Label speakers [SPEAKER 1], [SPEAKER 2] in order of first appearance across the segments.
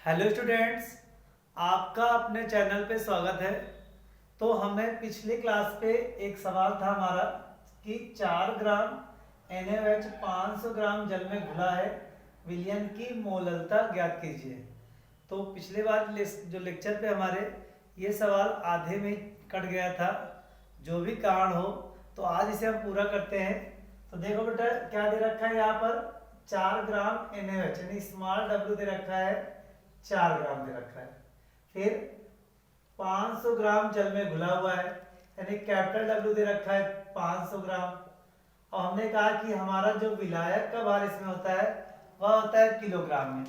[SPEAKER 1] Hello students, आपका अपने channel पे स्वागत है। तो हमें पिछले क्लास पे एक सवाल था हमारा कि 4 ग्राम NaOH 500 ग्राम जल में घुला है, विलयन की मोललता ज्ञात कीजिए। तो पिछले बार जो लेक्चर पे हमारे ये सवाल आधे में कट गया था, जो भी कारण हो। तो आज इसे हम पूरा करते हैं। तो देखो बेटा, क्या दे रखा है यहाँ पर 4 ग्राम NaOH यानी स्मॉल W दे रखा है, 4 ग्राम दे रखा है। फिर 500 ग्राम जल में घुला हुआ है यानी कैपिटल W दे रखा है 500 ग्राम। और हमने कहा कि हमारा जो विलायक का भार इसमें होता है वह होता है किलोग्राम में।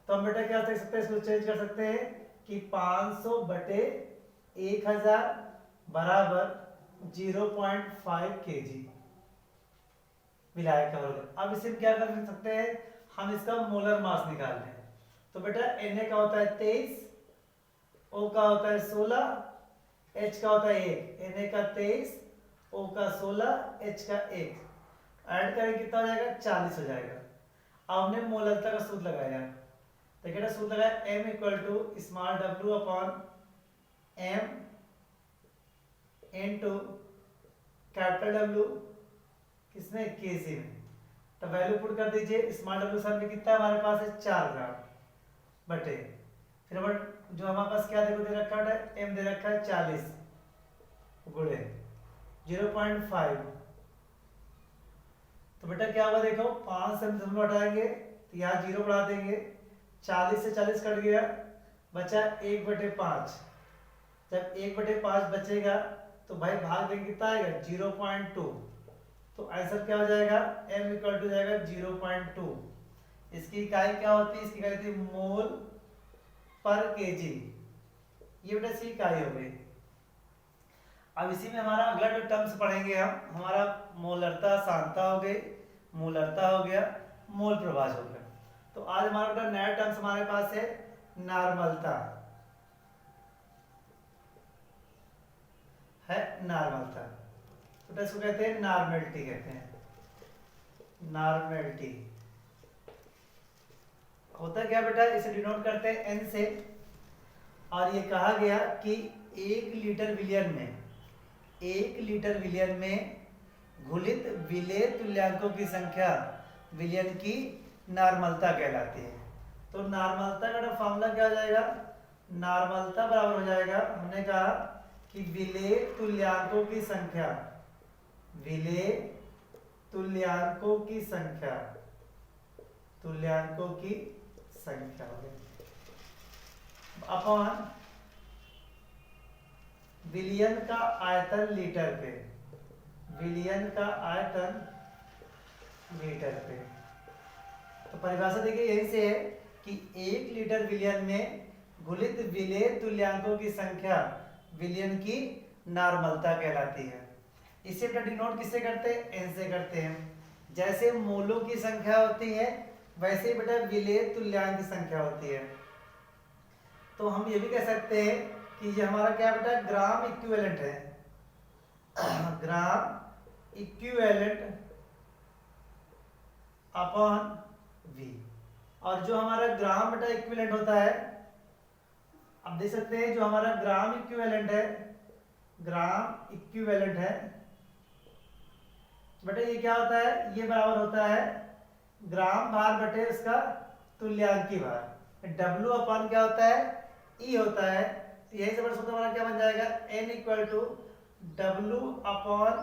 [SPEAKER 1] तो हम बेटा क्या कर सकते हैं, इसको चेंज कर सकते हैं कि 500 बटे 1000 बराबर 0.5 kg विलायक का वर्ग। अब इसे क्या कर सकते हैं, हम इसका मोलर मास निकाल लें। तो बेटा Na का होता है 23, O का होता है 16, H का होता है 1। Na का 23, O का 16, H का 1, ऐड करें कितना हो जाएगा, 40 हो जाएगा। अब हमने मोलरता का सूत्र लगाया। तो क्या सूत्र लगाया, M equal to small W upon M into capital W किसमें, Kg में। तो वैल्यू पुट कर दीजिए। स्मॉल W सर में कितना हमारे पास है 4 ग्राम बटे, फिर जो हमारे पास क्या दे रखा है, M दे रखा है 40 गुणे 0.5। तो बेटा क्या होगा, देखो 5 से हम दोनों हटाएंगे तो यहाँ 0 बढ़ा देंगे, 40 से 40 कट गया, बचा 1/5। जब 1/5 बचेगा तो भाई भाग देंगे कितना आएगा 0.2। तो आंसर क्या हो जाएगा, M इक्वल टू जाएगा 0.2। इसकी इकाई क्या होती है, इसकी इकाई होती है मोल पर केजी। ये बेटा इसकी इकाई हो गई। अब इसी में हमारा अगला जो टर्म्स पढ़ेंगे हम, हमारा मोलरता सांद्रता हो गई, मोलरता हो गया, मोल प्रभाज हो गया। तो आज हमारा बेटा नया टर्म्स हमारे पास है नॉर्मलता है, नॉर्मलता। तो इसको कहते हैं नॉर्मेलिटी, कहते हैं नॉर्मेलिटी। होता क्या बेटा, इसे डिनोट करते हैं N से। और ये कहा गया कि 1 लीटर विलयन में घुलित विलेय तुल्यांकों की संख्या विलयन की नॉर्मलता कहलाती है। तो नॉर्मलता का फॉर्मूला क्या हो जाएगा, नॉर्मलता बराबर हो जाएगा, हमने कहा कि विलेय तुल्यांकों की संख्या, विलेय तुल्यांकों की संख्या हो गई अपॉन विलयन का आयतन लीटर पे, विलयन का आयतन लीटर पे। तो परिभाषा देखिए यही से है कि 1 लीटर विलयन में घुलित विलेय तुल्यांकों की संख्या विलयन की नॉर्मलता कहलाती है। इसे बेटा डिनोट किससे करते हैं, N से करते हैं। जैसे मोलों की संख्या होती है वैसे बेटा विलेय तुल्यांक की संख्या होती है। तो हम ये भी कह सकते हैं कि ये हमारा क्या बेटा ग्राम इक्विवेलेंट है, ग्राम इक्विवेलेंट अपॉन V। और जो हमारा ग्राम बेटा इक्विवेलेंट होता है, अब देख सकते हैं जो हमारा ग्राम इक्विवेलेंट है, ग्राम इक्विवेलेंट है बेटा, ये क्या होता है, ये बराबर होता है ग्राम भार बटे उसका तुल्यांकी भार। W अपॉन क्या होता है, E होता है। तो यही से बड़ा सूत्र हमारा क्या बन जाएगा, N equal to W upon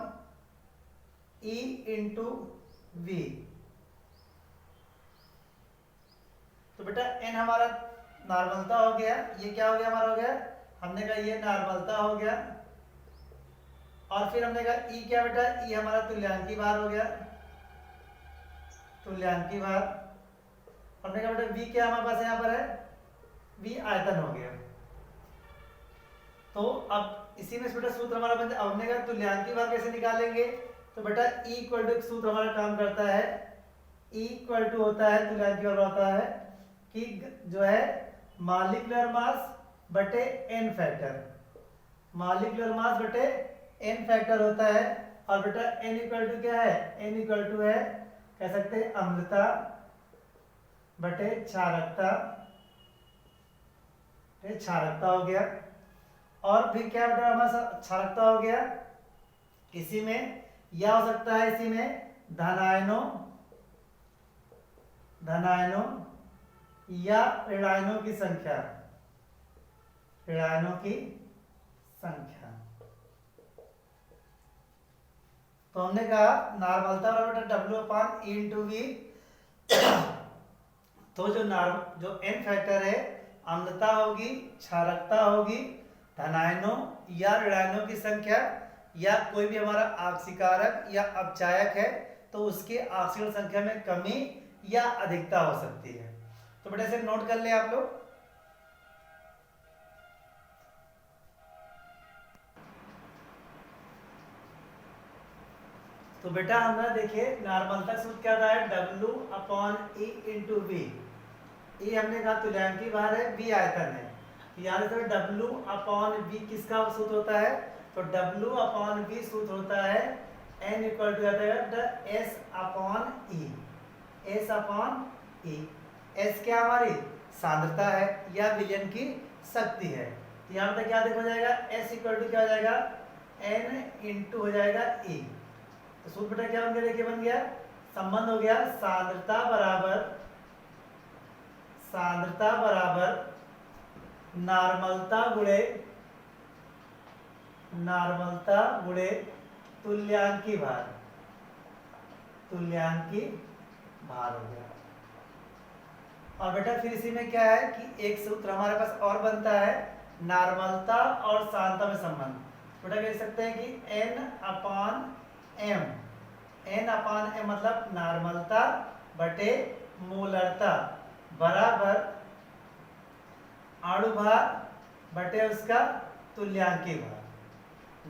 [SPEAKER 1] E into V। तो बेटा N हमारा नॉर्मलता हो गया, ये क्या हो गया हमारा, हो गया हमने कहा ये नॉर्मलता हो गया। और फिर हमने कहा E क्या बेटा, E हमारा तुल्यांकी भार हो गया, तुल्यांकी भार। हमने कहा बेटा V क्या हमारे पास यहाँ पर है, V आयतन हो गया। तो अब इसी में बेटा सूत्र हमारा बन जाए। अब हमने कहा तुल्यांकी भार कैसे निकालेंगे, तो बेटा E इक्वल टू सूत्र हमारा काम करता है, E इक्वल टू होता है, तुल्यांकी भार होता है कि जो है मॉलिक्यूलर मास बटे N फैक्टर, मॉलिक्यूलर मास बटे N फैक्टर होता है। और बेटा N इक्वल टू क्या है, N इक्वल टू है कह सकते हैं अम्लता बटे क्षारकता ये क्षारकता हो गया। और फिर क्या बेटा हमारा क्षारकता हो गया, इसी में या हो सकता है इसी में धनायनों या ऋणायनों की संख्या, ऋणायनों की संख्या। तो हमने कहा नॉर्मलता बराबर W/E/V। तो जो n फैक्टर है, अम्लता होगी, क्षारकता होगी, धनायनों या ऋणायनों की संख्या, या कोई भी हमारा आक्सीकारक या अपचायक है तो उसके ऑक्सीजन संख्या में कमी या अधिकता हो सकती है। तो बेटा इसे नोट कर ले आप लोग। तो बेटा हमारा देखिए नॉर्मलता सूत्र क्या था, W/E/V। ये हमने कहा तुल्यांकी भार है, V आयतन है। याद रखो W/V किसका सूत्र होता है, तो W/V सूत्र होता है N equal to S/E। S/E। S क्या हमारी सांद्रता है या विलयन की शक्ति है। तो यहाँ पे क्या देखा जाएगा, S इक्वल टू क्या हो जाएगा, N इंटू हो जाएगा E। तो सूत्र बेटा क्या बन गया, देखिए बन गया, संबंध हो गया सांद्रता बराबर नॉर्मलता गुणे तुल्यांकी भार हो गया। और बेटा फिर इसी में क्या है कि एक सूत्र हमारे पास और बनता है नॉर्मलता और सांद्रता में संबंध। बेटा कह सकते हैं कि N/M मतलब नॉर्मलता बटे मोलरता बराबर अणुभार बटे उसका तुल्यांकी भार।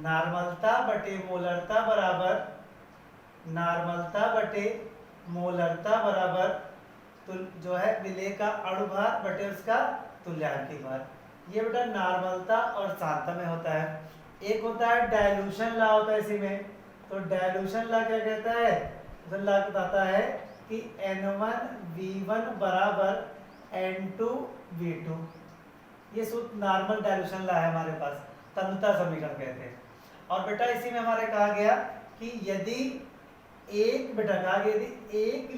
[SPEAKER 1] नॉर्मलता बटे मोलरता बराबर जो है विलेय का अणुभार बटे उसका तुल्यांकी भार। ये बेटा नॉर्मलता और सांद्रता में होता है। एक होता है डाइल्यूशन लॉ होता है इसी में। तो डाइल्यूशन लॉ क्या कहता है, लॉ बताता है कि N1V1 बराबर N2V2। ये सूत्र नॉर्मल डाइल्यूशन लॉ है हमारे पास, तन्यता समीकरण कहते हैं। और बेटा इसी में हमारे कहा गया कि यदि 1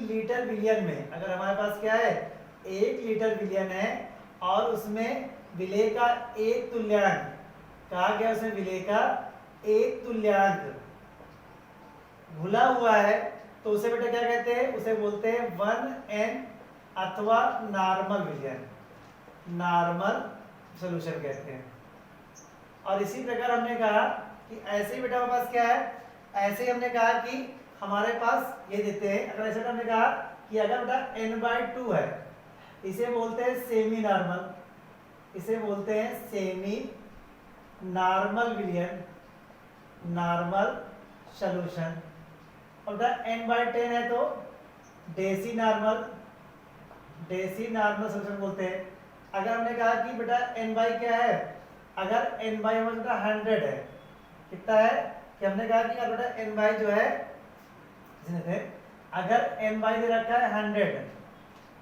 [SPEAKER 1] लीटर विलयन में, अगर हमारे पास क्या है 1 लीटर विलयन है और उसमें विलेय का एक तुल्यांक कहा गया, उसमें विलेय का एक तुल्यांक घुला हुआ है, तो उसे बेटा क्या कहते हैं, उसे बोलते हैं 1N अथवा नॉर्मल विलयन, नॉर्मल सॉल्यूशन कहते हैं। और इसी प्रकार हमने कहा कि ऐसे ही बेटा हमारे पास क्या है, ऐसे ही हमने कहा कि हमारे पास ये देते हैं, अगर ऐसे हमने कहा कि अगर बेटा N/2 है, इसे बोलते हैं सेमी नॉर्मल, इसे बोलते हैं सेमी नॉर्मल विलयन, नॉर्मल सॉल्यूशन। और बेटा N/10 है तो डेसी नॉर्मल सॉल्यूशन बोलते हैं। अगर हमने कहा कि बेटा N/, क्या है, अगर N/, बेटा 100 है, कितना है कि हमने कहा कि बेटा N/, जो है अगर N/, दे रखा है 100,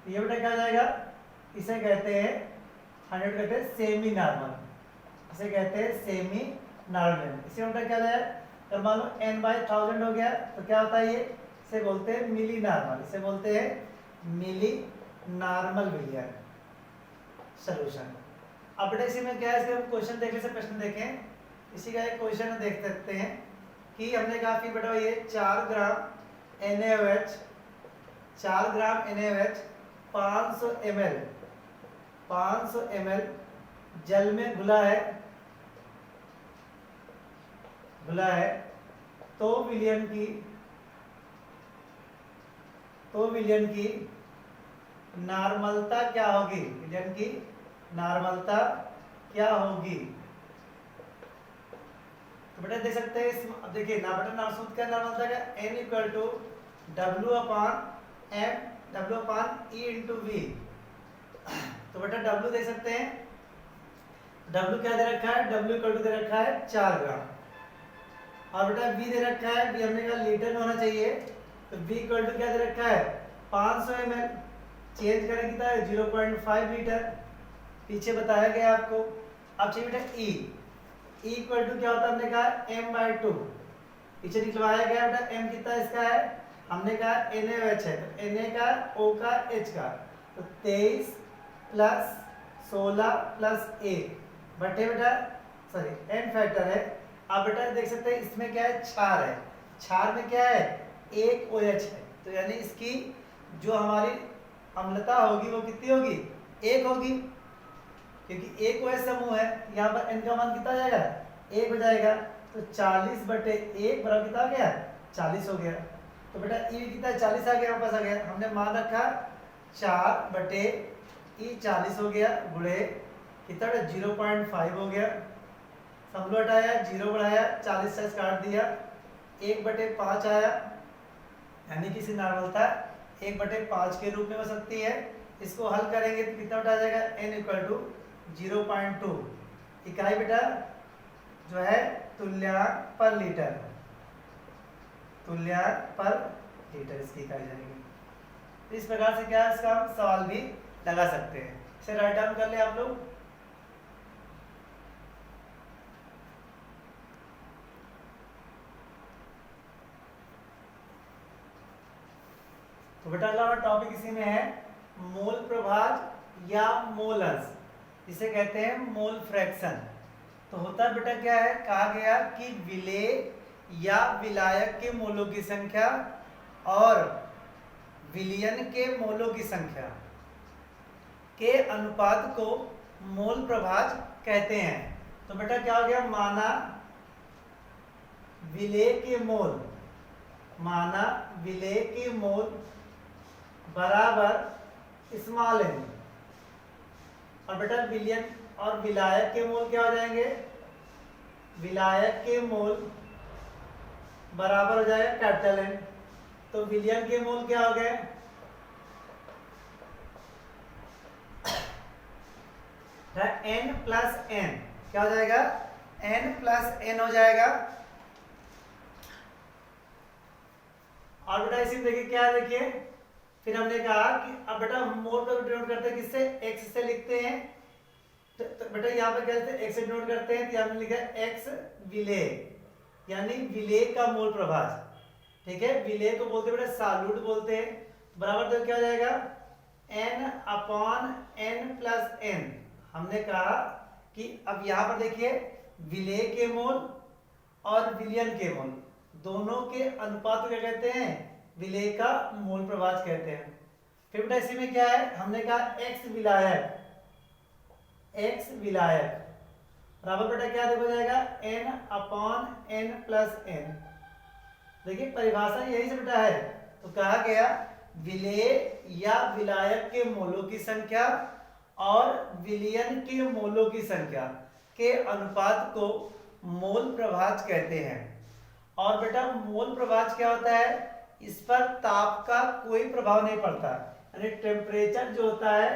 [SPEAKER 1] तो ये बेटा क्या हो जाएगा, इसे कहते हैं 100 कहते हैं सेमी नॉर्मल, इसे कहते हैं सेमी नॉर्मल। इसे बेटा क्या हो जाएगा, अगर मान लो N/1000 हो गया तो क्या होता है, ये इसे बोलते हैं मिली नॉर्मल, इसे बोलते हैं मिली नॉर्मल विलयन सॉल्यूशन। अब बेटा इसी में क्या है, इसके हम क्वेश्चन देखने से प्रश्न देखें। इसी का एक क्वेश्चन देख सकते हैं कि हमने कहा कि बेटा ये 4 ग्राम NaOH 500 ml जल में घुला है तो विलयन की नॉर्मलता क्या होगी, विलयन की नॉर्मलता क्या होगी। तो बेटा देख सकते हैं, अब देखिए ना बेटा सूत्र क्या नॉर्मलता का, N इक्वल टू W/E/V। तो बेटा W देख सकते हैं, W क्या दे रखा है, W इक्वल टू दे रखा है 4 ग्राम। और बेटा V दे रखा है, V हमने कहा लीटर में होना चाहिए, तो V इक्वल टू क्या दे रखा है 500 ml, चेंज करें कितना है 0.5 लीटर। पीछे बताया गया आपको। अब चाहिए बेटा ई इक्वल टू क्या होता है, हमने कहा m/2। पीछे निकलवाया गया बेटा m कितना इसका है, हमने कहा NaOH है तो Na का O का H का, तो 23 प्लस 16 प्लस 1 बटे बेटा सॉरी n फैक्टर है। अब बेटा देख सकते हैं इसमें क्या है, क्षार है, क्षार में क्या है, एक OH है, तो यानी इसकी जो हमारी अम्लता होगी वो कितनी होगी, एक होगी, क्योंकि एक OH समूह है। यहाँ पर n का मान कितना हो जाएगा, एक हो जाएगा, तो 40 बटे 1 बराबर कितना आ गया, 40 हो गया। तो बेटा ई कितना 40 आ गया, वापस आ गया, हमने मान रखा 4 बटे ई 40 हो गया, गुणे कितना बेटा 0.5 हो गया, समलो हटाया 0 बढ़ाया 40 से काट दिया, 1/5 आया, यानी कि इसी नॉर्मलता 1/5 के रूप में हो सकती है। इसको हल करेंगे तो कितना बेटा आ जाएगा, n = 0.2 इकाई बेटा जो है तुल्यांक पर लीटर, तुल्यांक पर लीटर इसकी इकाई जाएगी। तो इस प्रकार से क्या है, इसका हम सवाल भी लगा सकते हैं। इसे राइट डाउन कर ले आप लोग। तो बेटा अगला टॉपिक इसी में है मोल प्रभाज या मोलस, जिसे कहते हैं मोल फ्रैक्शन। तो होता बेटा क्या है, कहा गया कि विलेय या विलायक के मोलों की संख्या और विलयन के मोलों की संख्या के अनुपात को मोल प्रभाज कहते हैं। तो बेटा क्या हो गया, माना विलेय के मोल, माना विलेय के मोल बराबर स्मॉल n, और बेटा विलयन और विलायक के मोल क्या हो जाएंगे, विलायक के मोल बराबर हो जाएगा कैपिटल N। तो विलयन के मोल क्या हो गए, n प्लस n क्या हो जाएगा, n प्लस n हो जाएगा। और बेटा इसी देखिए क्या, देखिए फिर हमने कहा कि अब बेटा हम मोल को डिनोट करते हैं किससे, x से लिखते हैं। तो बेटा यहाँ पे क्या लिखते हैं, x से डिनोट करते हैं, तो यहाँ पे लिखा है x विलेय, यानी विलेय का मोल प्रभाज, ठीक है। विलेय को बोलते हैं बेटा साल्यूट बोलते हैं, बराबर तो क्या हो जाएगा n/n प्लस n। हमने कहा कि अब यहाँ पर देखिए विलेय के मोल और विलयन के मोल दोनों के अनुपात को क्या कहते हैं, विलेय का मोल प्रभाज कहते हैं। फिर बेटा इसी में क्या है, हमने कहा x विलायक, x विलायक बराबर बेटा क्या देखो जाएगा n/n प्लस n। देखिए परिभाषा यही से बेटा है। तो कहा गया विलेय या विलायक के मोलों की संख्या और विलयन के मोलों की संख्या के अनुपात को मोल प्रभाज कहते हैं। और बेटा मोल प्रभाज क्या होता है, इस पर ताप का कोई प्रभाव नहीं पड़ता, यानी टेम्परेचर जो होता है,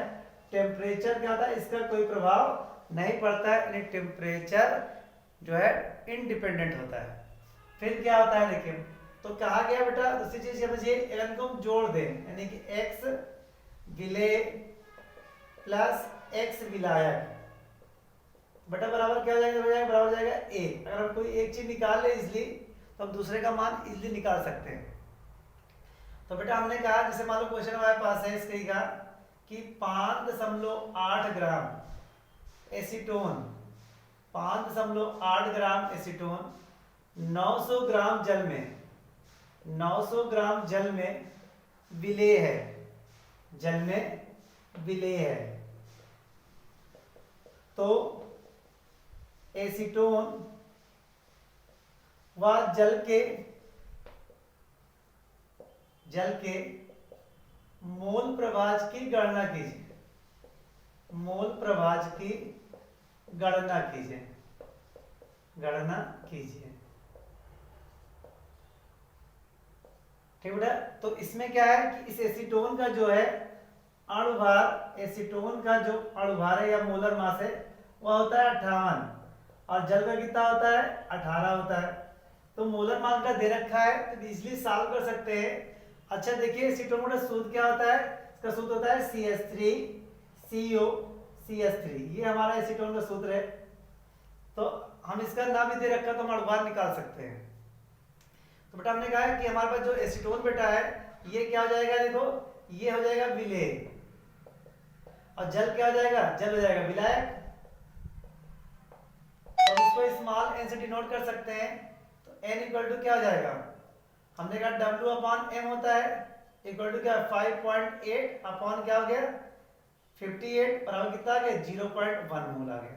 [SPEAKER 1] टेम्परेचर क्या होता है, इसका कोई प्रभाव नहीं पड़ता है, यानी टेम्परेचर जो है इंडिपेंडेंट होता है। फिर क्या होता है देखिए, तो कहा गया बेटा दूसरी चीज समझिए, n को हम जोड़ दें, यानी कि x विलेय प्लस x विलायक बेटा बराबर क्या हो जाएगा, बराबर हो जाएगा a। अगर हम कोई एक चीज निकाल ले इजली तो हम दूसरे का मान इजली निकाल सकते हैं। तो बेटा हमने कहा, जैसे मान लो क्वेश्चन हमारे पास है इसके का कि 5.8 ग्राम एसीटोन, 5.8 ग्राम एसीटोन 900 ग्राम जल में, 900 ग्राम जल में विलेय है, जल में विलेय है। तो एसीटोन व जल के मोल प्रभाज की गणना कीजिए, मोल प्रभाज की गणना कीजिए, गणना कीजिए, ठीक बेटा। तो इसमें क्या है कि इस एसीटोन का जो है अणुभार, एसीटोन का जो अणुभार है या मोलर मास है वह होता है 58, और जल का कितना होता है 18 होता है। तो मोलर मास का दे रखा है तो इजीली सॉल्व कर सकते हैं। अच्छा देखिए एसीटोन का सूत्र क्या होता है, इसका सूत्र होता है CH3CO CH3, ये हमारा एसीटोन का सूत्र है। तो हम इसका नाम भी दे रखा तो हम अणुभार निकाल सकते हैं। तो बेटा हमने कहा है कि हमारे पास जो एसीटोन बेटा है ये क्या हो जाएगा, देखो ये हो जाएगा विलेय, और जल क्या हो जाएगा, जल हो जाएगा विलायक, और इसको स्मॉल n से डिनोट कर सकते हैं। तो n इक्वल टू क्या हो जाएगा, हमने कहा W अपॉन m होता है, इक्वल टू क्या 5.8 अपॉन क्या हो गया 58 बराबर कितना आ गया 0.1 मोल आ गया।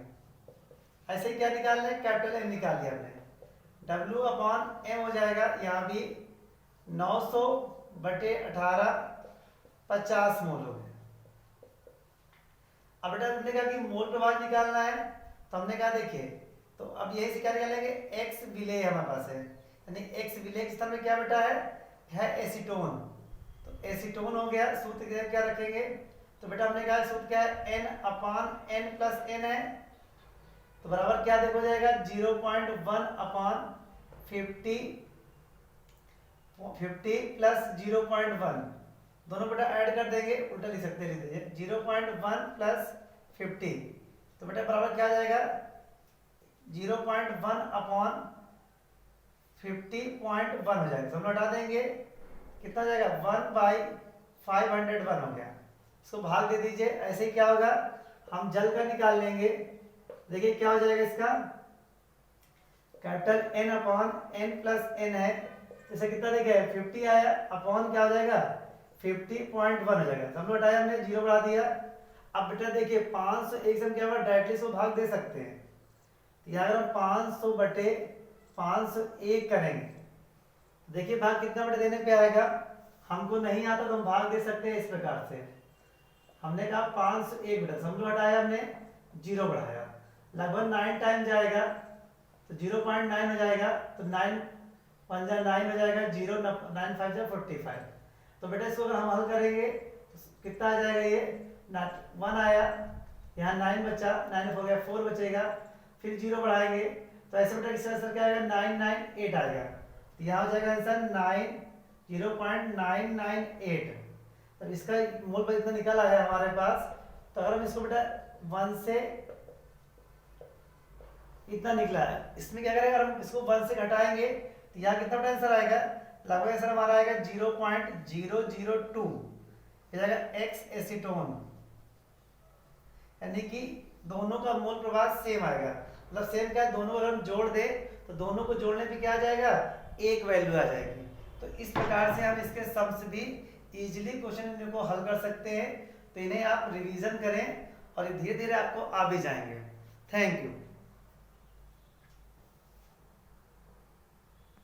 [SPEAKER 1] ऐसे क्या निकालना है, कैपिटल M निकाल दिया हमने, W अपॉन m हो जाएगा यहाँ भी 900/18 50 मोल हो गया। अब बेटा हमने कहा कि मोल प्रभाव निकालना है, तो हमने कहा देखिए, तो अब यही से क्या निकालेंगे, एक्स विलेय हमारे पास है, यानी एक्स विलेय के स्थान में क्या बेटा है एसीटोन। तो एसीटोन हो गया, सूत्र क्या रखेंगे, तो बेटा हमने कहा सूत्र क्या है n upon n plus n है, तो बराबर क्या देखो जाएगा 0.1 अपॉन 50 प्लस 0.1, दोनों बेटा ऐड कर देंगे, उल्टा लिख सकते हैं, लिख दीजिए 0.1 प्लस 50, तो बेटा बराबर क्या आ जाएगा 0.1 अपॉन 50.1 हो जाएगा। तो हम हटा देंगे, कितना हो जाएगा 1/501 हो गया, इसको भाग दे दीजिए। ऐसे क्या होगा, हम जल का निकाल लेंगे, देखिए क्या हो जाएगा इसका, capital N upon n plus n है, जैसे कितना देखिए 50 आया, अपॉन क्या हो जाएगा 50.1 हो जाएगा। तो हम लोग हटाया, हमने 0 बढ़ा दिया। अब बेटा देखिए 500 एक से हम क्या डायरेक्टली इसको भाग दे सकते हैं, तो यहाँ अगर हम 500/501 करेंगे, देखिए भाग कितना बेटा देने पे आएगा, हमको नहीं आता तो हम भाग दे सकते हैं इस प्रकार से। हमने कहा 501 बेटा, हम लोग हटाया, हमने 0 बढ़ाया, लगभग 9 टाइम जाएगा, तो 0.9 हो जाएगा, तो 9 पंजा 9 हो जाएगा, 0 9 5 जा 45। तो बेटा इसको अगर हम हल करेंगे तो कितना आ जाएगा, ये 1 आया, यहाँ 9 बचा, 9 हो गया 4 बचेगा, फिर 0 बढ़ाएंगे, तो ऐसे बेटा इसका आंसर क्या आएगा 998 आएगा। तो यहाँ हो जाएगा आंसर 0.998। तब इसका मोल पर इतना निकल आया हमारे पास। तो अगर हम इसको बेटा 1 से इतना निकला है, इसमें क्या करेंगे, अगर हम इसको 1 से घटाएंगे तो यहाँ कितना बेटा आंसर आएगा, लगभग आंसर हमारा आएगा 0.002, ये जाएगा एक्स एसीटोन, यानी कि दोनों का मोल प्रभाव सेम आएगा। मतलब सेम क्या है, दोनों अगर हम जोड़ दे तो दोनों को जोड़ने पे क्या आ जाएगा, एक वैल्यू आ जाएगी। तो इस प्रकार से हम इसके सम्स भी इजीली क्वेश्चन को हल कर सकते हैं। तो इन्हें आप रिवीजन करें और धीरे धीरे आपको आ भी जाएंगे। Thank you.